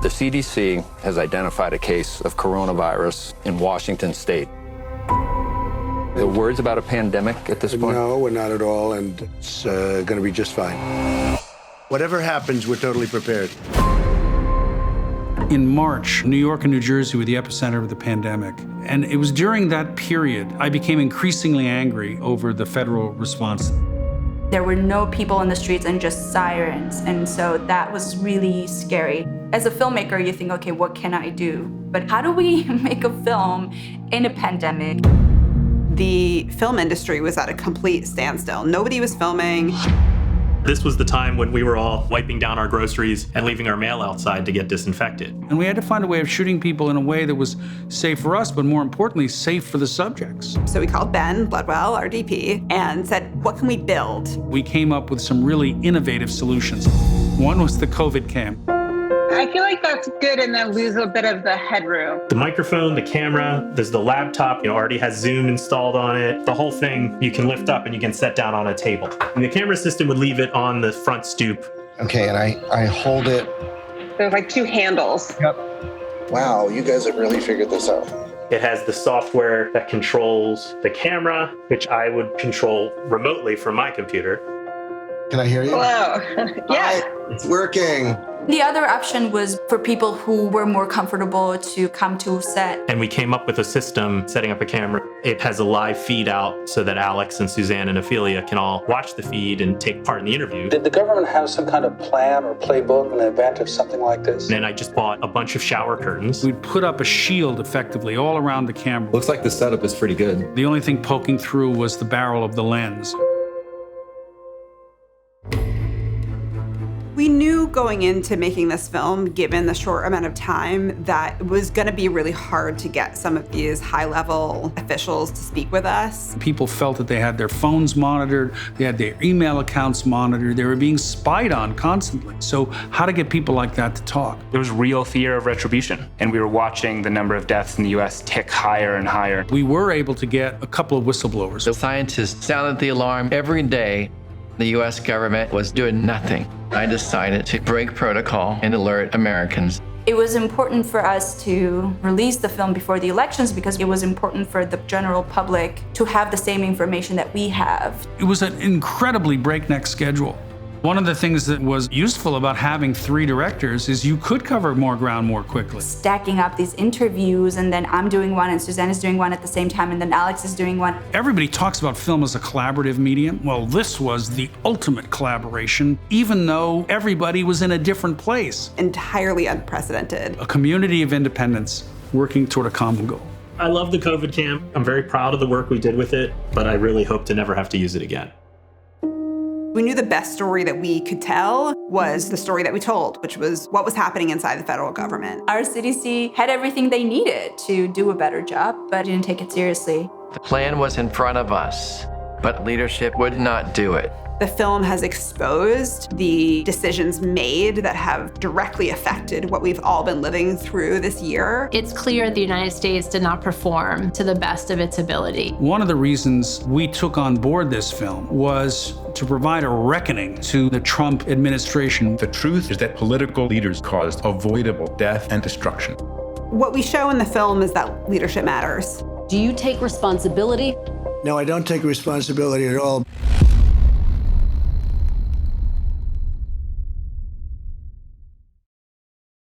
The CDC has identified a case of coronavirus in Washington state. The words about a pandemic at this point? No, we're not at all, and it's going to be just fine. Whatever happens, we're totally prepared. In March, New York and New Jersey were the epicenter of the pandemic. And it was during that period I became increasingly angry over the federal response. There were no people in the streets and just sirens, and so that was really scary. As a filmmaker, you think, okay, what can I do? But how do we make a film in a pandemic? The film industry was at a complete standstill. Nobody was filming. This was the time when we were all wiping down our groceries and leaving our mail outside to get disinfected. And we had to find a way of shooting people in a way that was safe for us, but more importantly, safe for the subjects. So we called Ben Bloodwell, our DP, and said, what can we build? We came up with some really innovative solutions. One was the COVID cam. I feel like that's good and then lose a bit of the headroom. The microphone, the camera, there's the laptop, already has Zoom installed on it. The whole thing you can lift up and you can set down on a table. And the camera system would leave it on the front stoop. Okay, and I hold it. There's like two handles. Yep. Wow, you guys have really figured this out. It has the software that controls the camera, which I would control remotely from my computer. Can I hear you? Hello. Yeah. It's working. The other option was for people who were more comfortable to come to set. And we came up with a system setting up a camera. It has a live feed out so that Alex and Suzanne and Ophelia can all watch the feed and take part in the interview. Did the government have some kind of plan or playbook in advance of something like this? And then I just bought a bunch of shower curtains. We'd put up a shield effectively all around the camera. Looks like the setup is pretty good. The only thing poking through was the barrel of the lens. We knew going into making this film, given the short amount of time, that it was going to be really hard to get some of these high-level officials to speak with us. People felt that they had their phones monitored, they had their email accounts monitored, they were being spied on constantly. So how to get people like that to talk? There was real fear of retribution, and we were watching the number of deaths in the US tick higher and higher. We were able to get a couple of whistleblowers. The scientists sounded the alarm every day. The US government was doing nothing. I decided to break protocol and alert Americans. It was important for us to release the film before the elections because it was important for the general public to have the same information that we have. It was an incredibly breakneck schedule. One of the things that was useful about having 3 directors is you could cover more ground more quickly. Stacking up these interviews, and then I'm doing one and Suzanne is doing one at the same time, and then Alex is doing one. Everybody talks about film as a collaborative medium. Well, this was the ultimate collaboration, even though everybody was in a different place. Entirely unprecedented. A community of independents working toward a common goal. I love the COVID cam. I'm very proud of the work we did with it, but I really hope to never have to use it again. We knew the best story that we could tell was the story that we told, which was what was happening inside the federal government. Our CDC had everything they needed to do a better job, but didn't take it seriously. The plan was in front of us, but leadership would not do it. The film has exposed the decisions made that have directly affected what we've all been living through this year. It's clear the United States did not perform to the best of its ability. One of the reasons we took on board this film was to provide a reckoning to the Trump administration. The truth is that political leaders caused avoidable death and destruction. What we show in the film is that leadership matters. Do you take responsibility? No, I don't take responsibility at all.